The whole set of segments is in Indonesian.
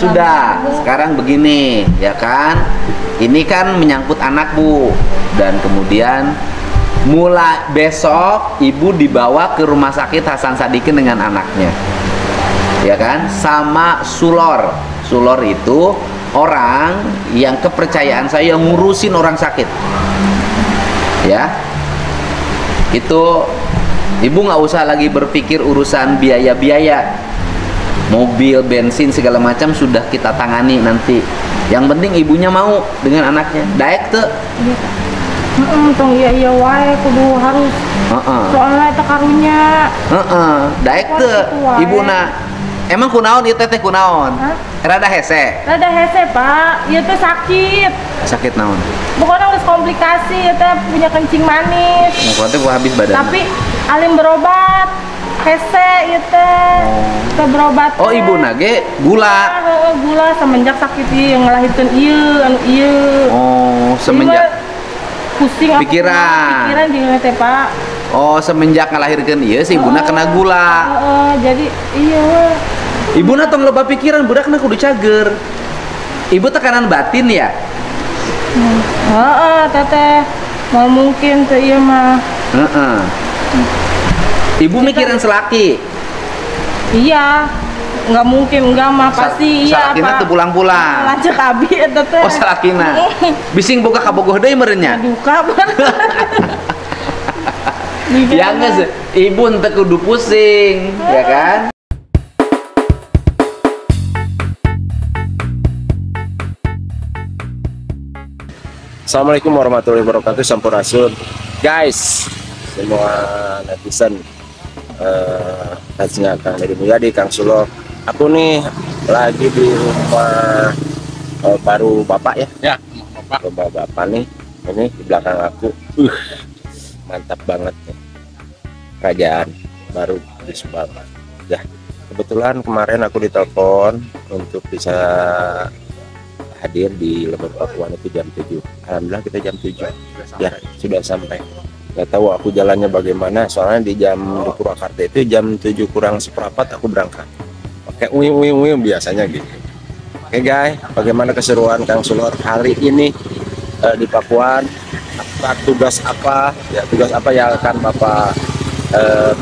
sudah. Sekarang begini, ya kan? Ini kan menyangkut anak, Bu. Dan kemudian mulai besok ibu dibawa ke rumah sakit Hasan Sadikin dengan anaknya. Ya kan? Sama Sulor. Sulor itu orang yang kepercayaan saya ngurusin orang sakit. Ya. Itu ibu nggak usah lagi berpikir urusan biaya-biaya. Mobil, bensin, segala macam sudah kita tangani nanti. Yang penting ibunya mau dengan anaknya. Daek tuh. Tong iya wae kudu harus. Soalnya eta karunya. Daek tuh ibuna. Emang kunaon ieu teh kunaon? Rada hese. Rada hese, Pak. Ieu teh sakit. Sakit naon? Pokoknya harus komplikasi, ieu teh punya kencing manis. Nah, teh habis badan. Tapi alim berobat. Hese ieu teh. Kita berobat. Oh, ibuna ge gula. Gula semenjak sakit ieu ngelahirkeun ieu anu ieu. Oh, semenjak pusing pikiran jeung teh, Pak. Oh, semenjak ngelahirkeun ieu si ibuna kena gula. Jadi iya. Ibuna tong loba pikiran budakna kudu cager. Ibu tekanan batin ya? Teteh. Mau mungkin teh ieu mah. Ibu mikirin selaki. Iya. Nggak mungkin, enggak mah pasti iya, Pak. Salakina teu pulang-pulang. Lanjut abi eta teh. Oh, salakina. Bising boga kabogoh deui meureunnya. Duka banget. Ya geus, ibu teu kudu pusing, ya kan? Assalamualaikum warahmatullahi wabarakatuh. Sampurasun guys, semua netizen, fansnya Kang Deddy Mulyadi, Kang Sulor. Aku nih lagi di rumah baru bapak ya. Rumah bapak nih, ini di belakang aku. Mantap banget nih. Kerajaan baru di Subang. Ya, kebetulan kemarin aku ditelepon untuk bisa hadir di Lebak Pakuan itu jam 7. Alhamdulillah kita jam 7 ya sudah sampai. Nggak tahu aku jalannya bagaimana, soalnya di Purwakarta itu jam 7 kurang seperempat aku berangkat pakai uing biasanya gitu. Oke guys, bagaimana keseruan Kang Sulor hari ini di Pakuan? Tugas apa yang akan Bapak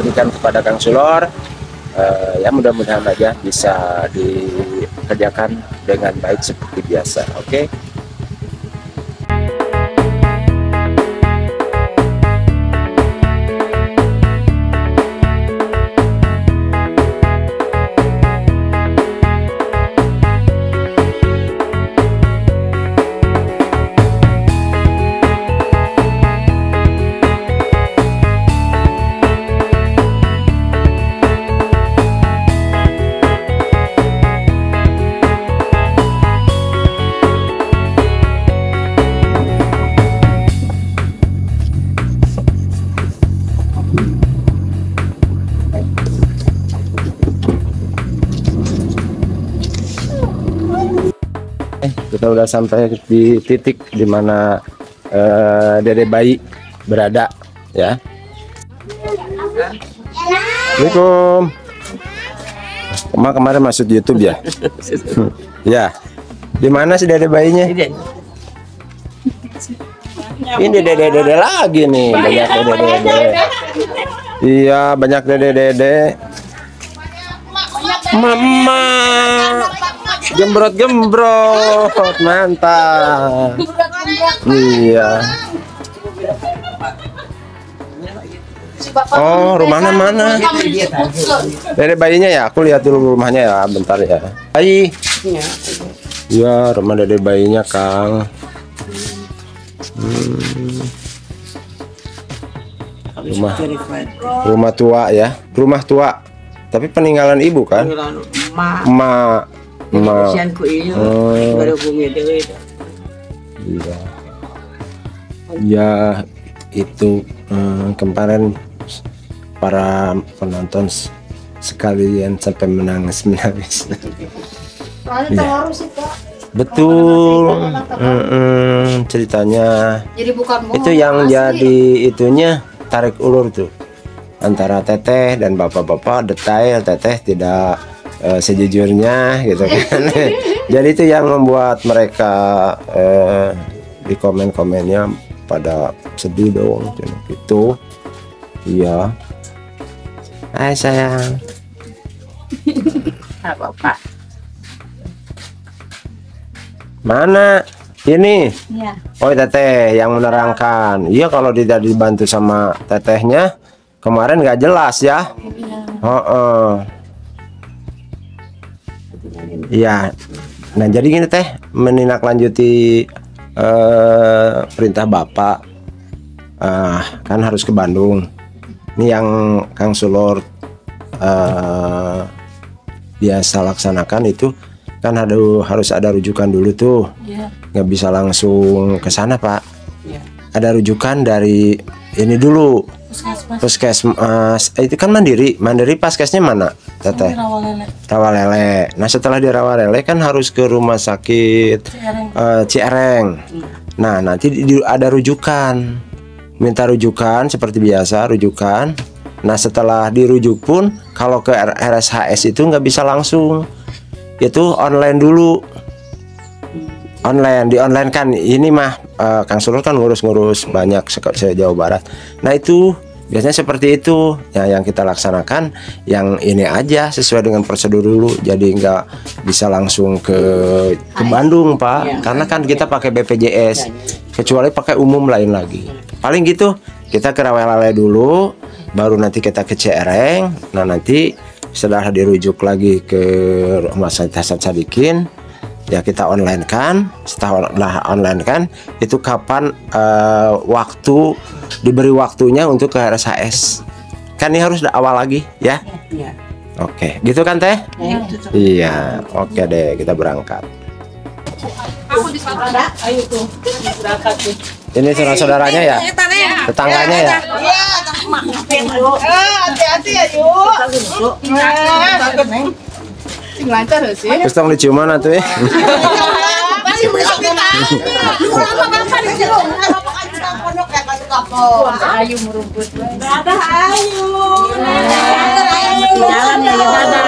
berikan kepada Kang Sulor? Ya mudah-mudahan aja bisa dikerjakan dengan baik seperti biasa. Oke. Kita udah sampai di titik dimana Dede bayi berada ya. Assalamualaikum. Kemarin masuk YouTube ya. Ya. Di mana sih Dede bayinya? Ini Dede lagi nih, banyak Dede. Iya, banyak Dede. Mama. Gembrot mantap. Iya. Oh, rumahnya mana? Dede bayinya ya, aku lihat dulu rumahnya ya, bentar ya. Bayi. Iya, rumah Dede bayinya Kang. Rumah tua ya, rumah tua. Tapi peninggalan ibu kan? Emak. Iya. Ya itu kemarin para penonton sekalian sampai menangis. Ya. Betul. Ceritanya. Jadi bukan itu yang jadi itunya tarik ulur tuh antara teteh dan bapak-bapak, detail teteh tidak sejujurnya gitu kan. Jadi itu yang membuat mereka di komen-komennya pada sedih dong gitu. Iya. Hai sayang. Apa-apa. Mana? Ini. Iya. Oh, teteh yang menerangkan. Iya, kalau tidak dibantu sama tetehnya kemarin nggak jelas ya. Iya. Nah, jadi gini teh, menindaklanjuti perintah bapak, kan harus ke Bandung. Ini yang Kang Sulor biasa laksanakan itu kan harus ada rujukan dulu tuh. Nggak bisa langsung ke sana Pak. Ada rujukan dari ini dulu, puskesmas. Itu kan mandiri paskesnya mana teteh? Rawalele. Nah setelah di Rawalele kan harus ke rumah sakit Ciareng. Nah nanti ada rujukan, minta rujukan seperti biasa rujukan. Nah setelah dirujuk pun kalau ke RSHS itu nggak bisa langsung, itu online dulu. Di online kan ini mah Kang Sulur kan ngurus banyak se-Jawa Barat. Nah itu biasanya seperti itu ya, yang kita laksanakan yang ini aja sesuai dengan prosedur dulu, jadi nggak bisa langsung ke Bandung Pak, karena kan kita pakai BPJS, kecuali pakai umum lain lagi. Paling gitu kita ke Rawalele dulu, baru nanti kita ke Ciareng. Nah nanti setelah dirujuk lagi ke Rumah Sakit Hasan Sadikin, ya kita online kan. Setelah online kan itu kapan waktu diberi waktunya untuk ke RSHS kan, ini harus awal lagi ya. Oke gitu kan teh. Iya oke deh, kita berangkat. Ini saudara-saudaranya ya, tetangganya ya. Hati-hati ya yuk. Lancar sih. Terus tong dicium mana tuh ya? Masih besok kita. Lama makan di sini. Pondok ya kasih kapal. Ayu merumput. Dadah Ayu. Jalan ya dadah.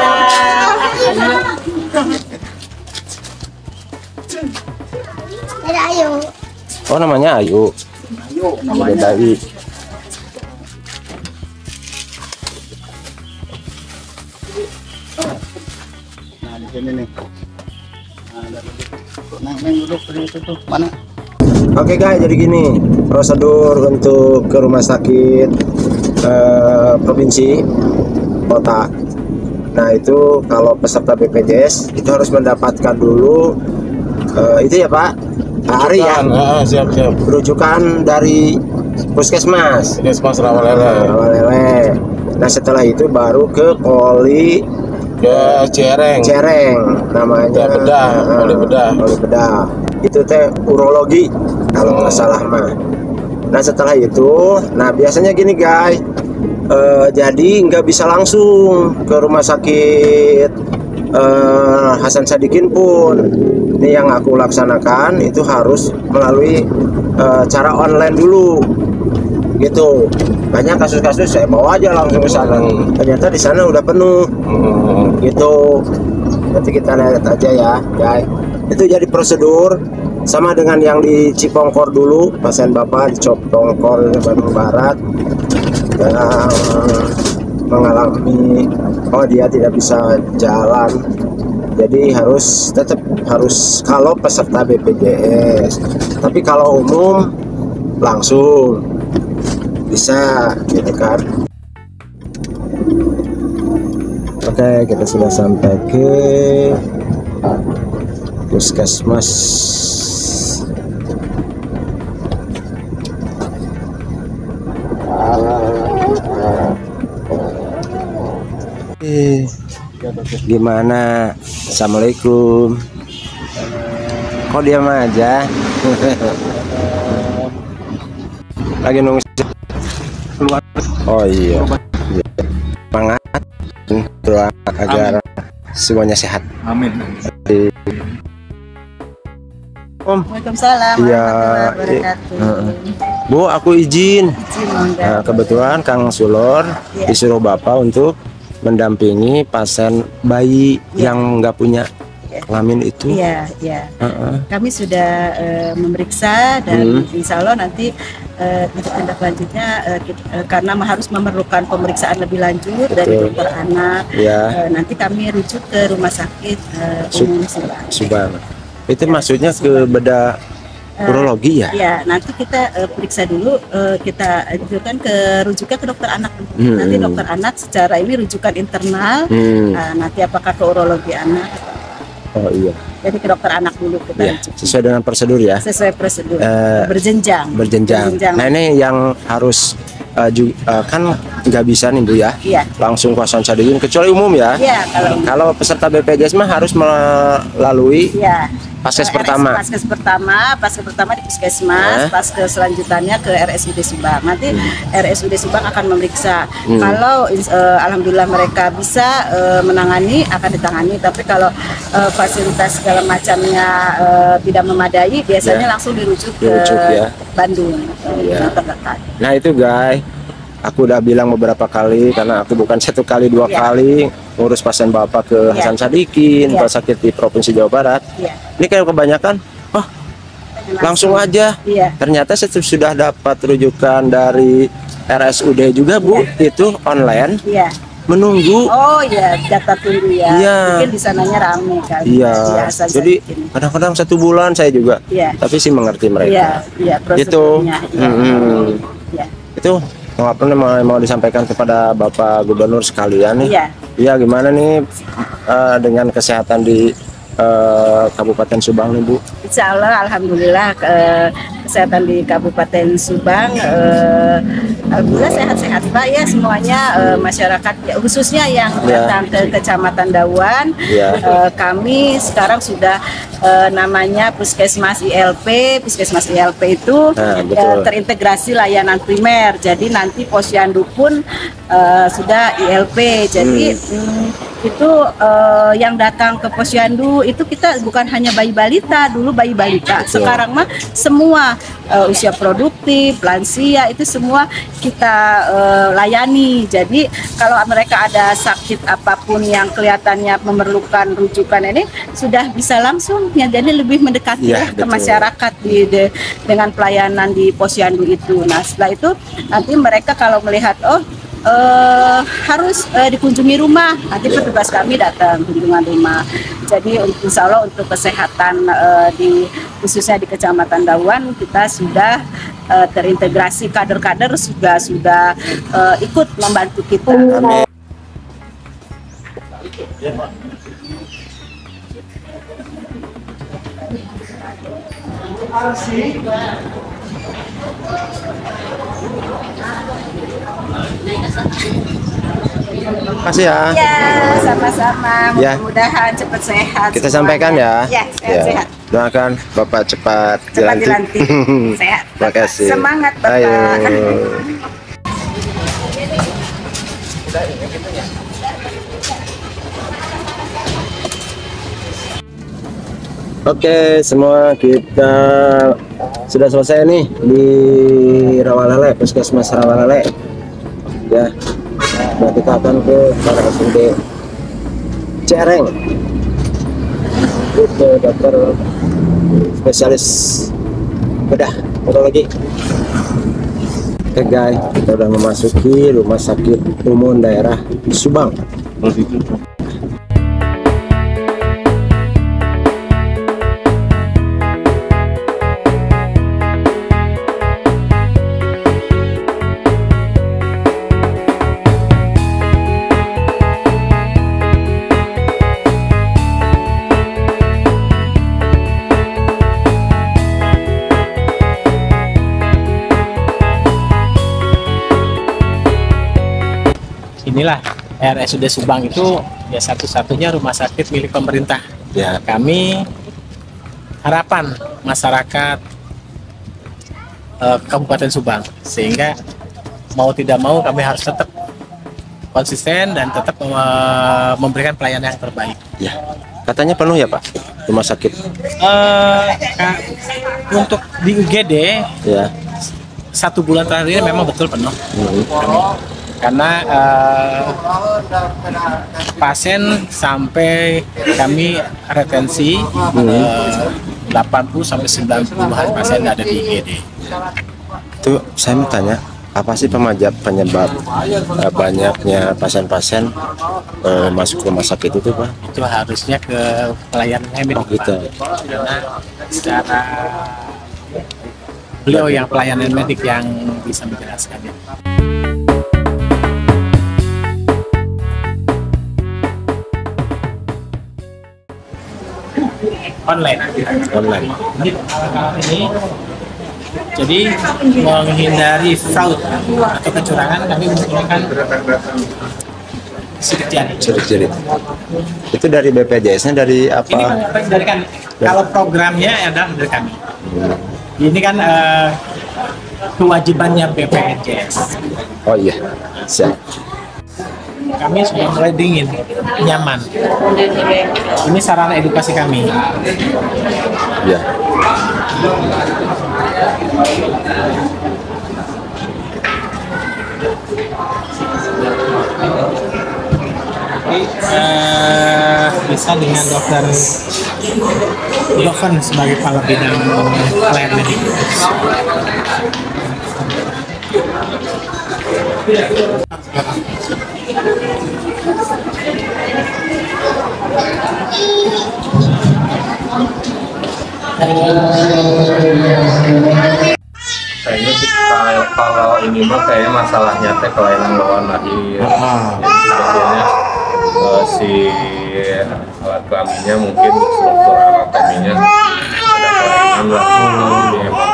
Dadah Ayu. Oh namanya Ayu. Ayu. Dari. Ini nih. Nah, duduk itu mana? Oke guys, jadi gini prosedur untuk ke rumah sakit provinsi kota. Nah itu kalau peserta BPJS itu harus mendapatkan dulu itu ya Pak Ari ya. Siap. Rujukan dari puskesmas. Puskesmas Rawalele. Nah setelah itu baru ke poli Ke Ciareng namanya Poli Bedah. Itu teh urologi kalau nggak salah mah. Nah setelah itu, nah biasanya gini guys, jadi nggak bisa langsung ke rumah sakit Hasan Sadikin pun. Ini yang aku laksanakan itu harus melalui cara online dulu gitu. Banyak kasus-kasus saya bawa aja langsung ke sana, ternyata di sana udah penuh gitu. Nanti kita lihat aja ya guys. Itu jadi prosedur sama dengan yang di Cipongkor dulu, pasien bapak di Cipongkor Bandung Barat yang mengalami dia tidak bisa jalan, jadi tetap harus kalau peserta BPJS. Tapi kalau umum langsung bisa gitu kan. Oke, kita sudah sampai ke puskesmas. Gimana? Assalamualaikum. Kok diam aja? Lagi nunggu keluar. Oh iya. Semangat doa agar semuanya sehat. Amin. Om. Waalaikumsalam. Iya. Bu, aku izin. Nah, kebetulan Kang Sulor disuruh Bapak untuk mendampingi pasien bayi yang nggak punya kelamin itu. Iya, iya. Kami sudah memeriksa dan insya Allah nanti untuk tindak lanjutnya karena harus memerlukan pemeriksaan lebih lanjut dari dokter anak. Nanti kami rujuk ke rumah sakit umum Subang. Itu maksudnya ke bedah urologi ya? Ya, nanti kita periksa dulu, kita ajukan rujukan ke dokter anak. Nanti dokter anak secara ini rujukan internal, nanti apakah ke urologi anak. Oh iya. Jadi ke dokter anak dulu kita rujuk. Sesuai dengan prosedur ya? Sesuai prosedur, berjenjang. Nah ini yang harus kan nggak bisa nih Bu ya? Iya. Langsung Hasan Sadikin, kecuali umum ya? Iya, kalau peserta BPJS mah harus melalui Paskes pertama. Paskes pertama di puskesmas, paskes selanjutannya ke RSUD Subang. Nanti RSUD Subang akan memeriksa. Kalau alhamdulillah mereka bisa menangani, akan ditangani. Tapi kalau fasilitas segala macamnya tidak memadai, biasanya langsung dirujuk ke Bandung terdekat. Nah itu guys, aku udah bilang beberapa kali karena aku bukan 1 kali 2 kali ngurus pasien bapak ke Hasan Sadikin, rumah sakit di Provinsi Jawa Barat. Ini kayak kebanyakan, langsung aja. Ternyata saya sudah dapat rujukan dari RSUD juga Bu, itu online. Menunggu. Oh iya, data tunggu ya. Mungkin di sananya rame kali. Jadi kadang-kadang 1 bulan saya juga. Tapi sih mengerti mereka. Prosedurnya. Itu apa mau disampaikan kepada Bapak Gubernur sekalian nih? Iya, gimana nih dengan kesehatan di Kabupaten Subang nih Bu? Insya Allah, alhamdulillah kesehatan di Kabupaten Subang alhamdulillah sehat-sehat Pak ya semuanya, masyarakat ya, khususnya yang datang ke Kecamatan Dawan. Kami sekarang sudah namanya Puskesmas ILP. Puskesmas ILP itu terintegrasi layanan primer. Jadi nanti posyandu pun sudah ILP. Jadi itu yang datang ke posyandu itu kita bukan hanya bayi balita, dulu bayi balita. Sekarang mah semua usia produktif, lansia itu semua kita layani. Jadi kalau mereka ada sakit apapun yang kelihatannya memerlukan rujukan ini sudah bisa langsung ya, jadi lebih mendekati ke masyarakat dengan pelayanan di posyandu itu. Nah setelah itu nanti mereka kalau melihat harus dikunjungi rumah, nanti petugas kami datang kunjungan rumah. Jadi insya Allah untuk kesehatan khususnya di Kecamatan Dawan kita sudah terintegrasi, kader-kader sudah ikut membantu kita. Amin. Makasih ya. Ya, sama-sama. Mudah-mudahan cepat sehat. Kita semuanya. sampaikan ya. Ya, sehat-sehat. Doakan Bapak cepat dilantik. Sehat. Terima kasih. Semangat Bapak. Ayo. Oke, semua kita sudah selesai nih di Rawalele, Puskesmas Rawalele. Ya, nah kita akan ke RSUD Cereng. Itu dokter spesialis bedah urologi. Oke guys, kita udah memasuki rumah sakit umum daerah Subang. Inilah RSUD Subang itu ya satu-satunya rumah sakit milik pemerintah. Ya. Kami harapan masyarakat Kabupaten Subang, sehingga mau tidak mau kami harus tetap konsisten dan tetap memberikan pelayanan yang terbaik. Ya. Katanya penuh ya Pak rumah sakit? Untuk di UGD ya 1 bulan terakhir ini memang betul penuh. karena pasien sampai kami retensi 80 sampai 90-an pasien ada di IGD. Itu saya mau tanya, apa sih penyebab banyaknya pasien-pasien masuk rumah sakit itu, Pak? Itu harusnya ke pelayanan medik, Oh, gitu. Pak. Karena secara beliau yang pelayanan medik yang bisa menjelaskannya. Online. Ini jadi menghindari fraud atau kecurangan, kami menggunakan sidik jari. Sidik jari. Itu dari BPJS-nya dari apa? Ini kan dari kami. Kalau programnya adalah dari kami. Ini kan kewajibannya BPJS. Oh iya, siap. Kami sudah mulai dingin, nyaman. Ini sarana edukasi kami. Ya. Bisa dengan dokter Jovan sebagai kepala bidang pelayanan medik. Kayaknya sih kalau ini mah kayaknya masalahnya teh kelainan bawaan lahir. Biasanya si alat kelaminnya mungkin struktur anatominya ada kelainan lah. Jadi emang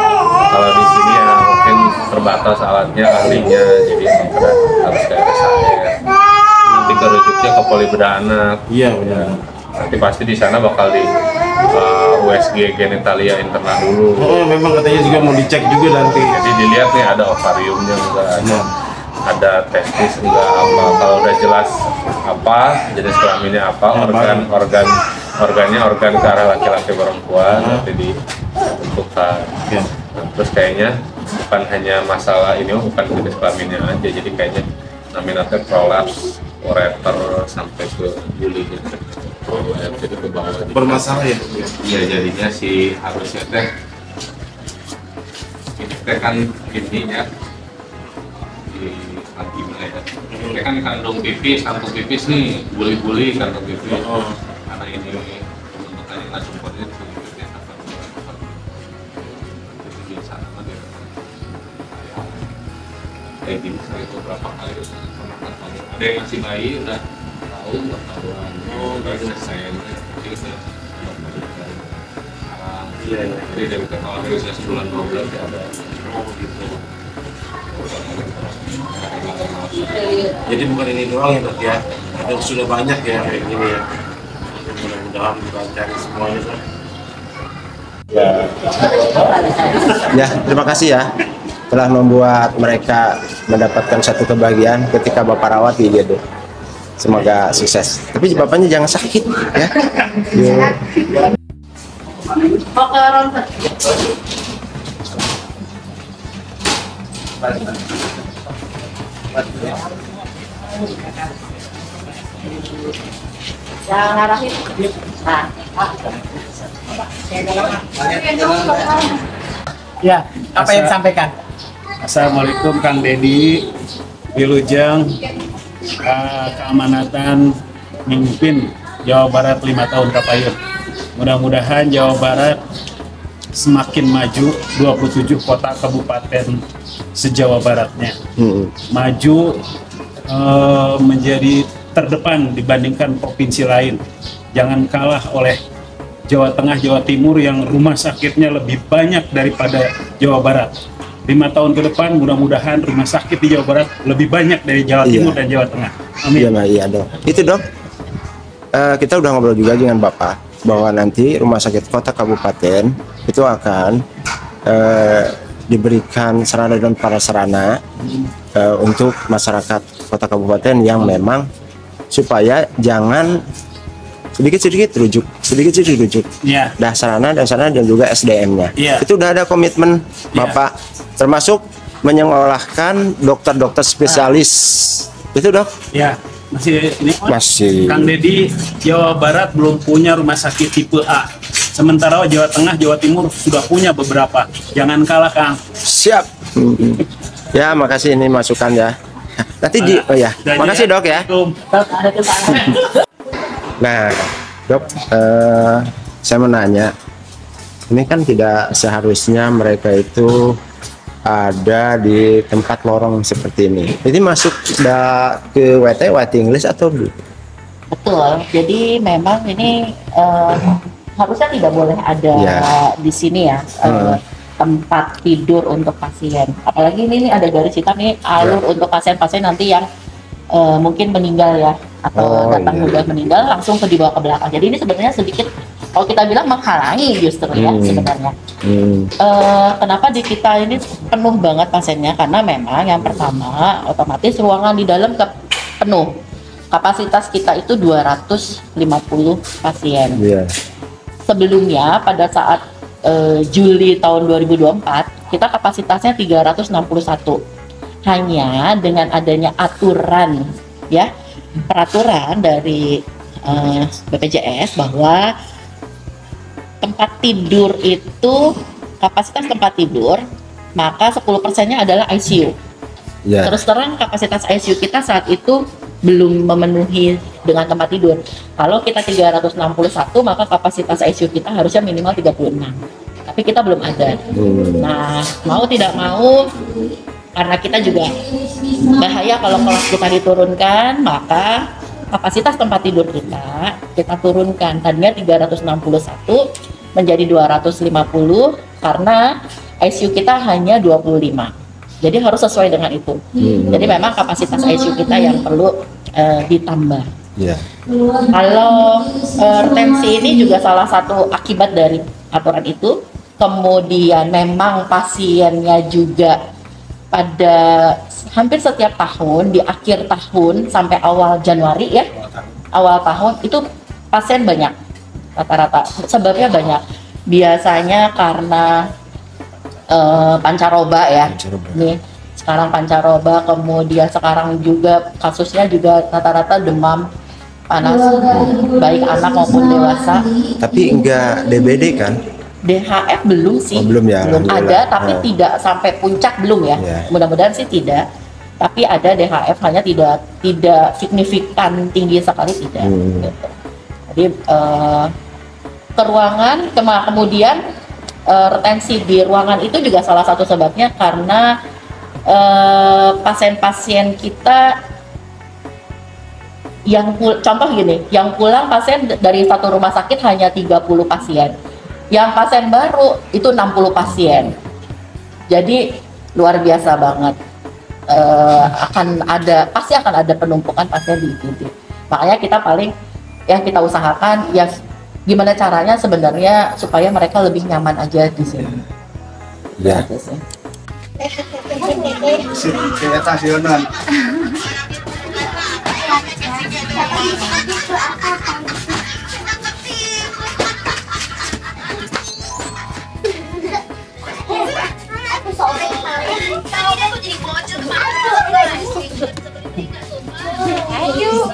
kalau di sini ya mungkin terbatas alatnya, ahlinya, jadi emang harus kayak RSAE. Nanti kerujuknya ke poli bedah anak. Iya benar. Nanti pasti di sana bakal di USG genitalia interna dulu. Oh, memang katanya juga mau dicek juga nanti. Jadi dilihat nih ada ovariumnya enggak, ada testis enggak, apa. Kalau udah jelas apa jenis kelaminnya apa, organnya organ ke arah laki-laki perempuan nanti ditentukan. Nah, terus kayaknya bukan hanya masalah ini, bukan jenis kelaminnya aja, jadi kayaknya namanya prolaps ureter sampai ke bulinya. Jadi ke bawah. Bermasalah ya? Iya, jadinya si harusnya teh ini teh kan ininya di gimana ya? Ini kan kandung pipis nih, buli-buli kandung pipis. Karena ini pembentukannya nggak sempurna, pipisnya apa? Itu biasa nama dia. Kayak gini saya beberapa kali pernah ketemu. Ada yang ngasih bayi udah tahu ketahuan. Oh, nggak selesai. Iya. Jadi dari ketahuan usia sebulan 2 bulan ya ada. Oh gitu. Jadi bukan ini doang ya, Dok ya. Ada sudah banyak ya kayak gini ya. Mudah-mudahan bukan cari semuanya, Dok. Ya, terima kasih ya telah membuat mereka mendapatkan satu kebahagiaan ketika Bapak rawat di IGD. Semoga sukses. Tapi bapaknya jangan sakit ya. Yuk. Yang ngarahin. Ya, apa yang disampaikan? Assalamualaikum Kang Dedi, Wilujeng, keamanatan memimpin Jawa Barat 5 tahun Kapayun. Mudah-mudahan Jawa Barat semakin maju, 27 kota kabupaten se-Jawa Baratnya. Maju menjadi terdepan dibandingkan provinsi lain. Jangan kalah oleh Jawa Tengah, Jawa Timur yang rumah sakitnya lebih banyak daripada Jawa Barat. 5 tahun ke depan mudah-mudahan rumah sakit di Jawa Barat lebih banyak dari Jawa Timur dan Jawa Tengah. Amin. Iya, iya Dok. Itu Dok, kita udah ngobrol juga dengan Bapak bahwa nanti rumah sakit kota kabupaten itu akan diberikan sarana dan prasarana untuk masyarakat kota kabupaten yang memang supaya jangan sedikit-sedikit rujuk. Ya. Dah sarana dan juga SDM-nya. Ya. Itu udah ada komitmen Bapak, termasuk menyekolahkan dokter-dokter spesialis. Itu dok? Ya, masih ini. Masih. Kang Deddy, Jawa Barat belum punya rumah sakit tipe A. Sementara Jawa Tengah, Jawa Timur sudah punya beberapa. Jangan kalah, Kang. Siap. Ya, makasih ini masukan ya. Nanti oh ya, makasih dok ya. Nah, dok, saya mau nanya, ini kan tidak seharusnya mereka itu ada di tempat lorong seperti ini. Jadi masuk ke waiting list atau belum? Betul. Jadi memang ini harusnya tidak boleh ada di sini ya. Tempat tidur untuk pasien. Apalagi ini ada garis hitam nih alur untuk pasien-pasien nanti yang mungkin meninggal ya atau datang udah meninggal langsung dibawa ke belakang. Jadi ini sebenarnya sedikit kalau kita bilang menghalangi justru ya sebenarnya. Kenapa di kita ini penuh banget pasiennya? Karena memang yang pertama otomatis ruangan di dalam penuh. Kapasitas kita itu 250 pasien. Sebelumnya pada saat Juli tahun 2024 kita kapasitasnya 361. Hanya dengan adanya aturan ya peraturan dari BPJS bahwa tempat tidur itu kapasitas tempat tidur maka 10%-nya adalah ICU. Terus terang kapasitas ICU kita saat itu belum memenuhi dengan tempat tidur. Kalau kita 361 maka kapasitas ICU kita harusnya minimal 36. Tapi kita belum ada. Nah, mau tidak mau karena kita juga bahaya kalau kelas kita diturunkan, maka kapasitas tempat tidur kita turunkan. Tadinya 361 menjadi 250 karena ICU kita hanya 25. Jadi harus sesuai dengan itu. Jadi memang kapasitas ICU kita yang perlu ditambah. Kalau retensi ini juga salah satu akibat dari aturan itu. Kemudian memang pasiennya juga pada hampir setiap tahun di akhir tahun sampai awal Januari ya, awal tahun itu pasien banyak rata-rata. Sebabnya banyak. Biasanya karena pancaroba ya. Nih sekarang pancaroba, kemudian sekarang juga kasusnya juga rata-rata demam panas baik anak maupun dewasa. Tapi enggak DBD kan? DHF belum sih, belum ya, belum ada, tapi tidak sampai puncak belum ya. Mudah-mudahan sih tidak. Tapi ada DHF hanya tidak signifikan tinggi sekali tidak. Gitu. Jadi ke ruangan, kemudian retensi di ruangan itu juga salah satu sebabnya karena pasien-pasien kita yang contoh gini, yang pulang pasien dari satu rumah sakit hanya 30 pasien. Yang pasien baru itu 60 pasien. Jadi luar biasa banget. Pasti akan ada penumpukan pasien di IGD. Makanya kita paling yang kita usahakan ya gimana caranya sebenarnya supaya mereka lebih nyaman aja di sini. Ya. Ayo.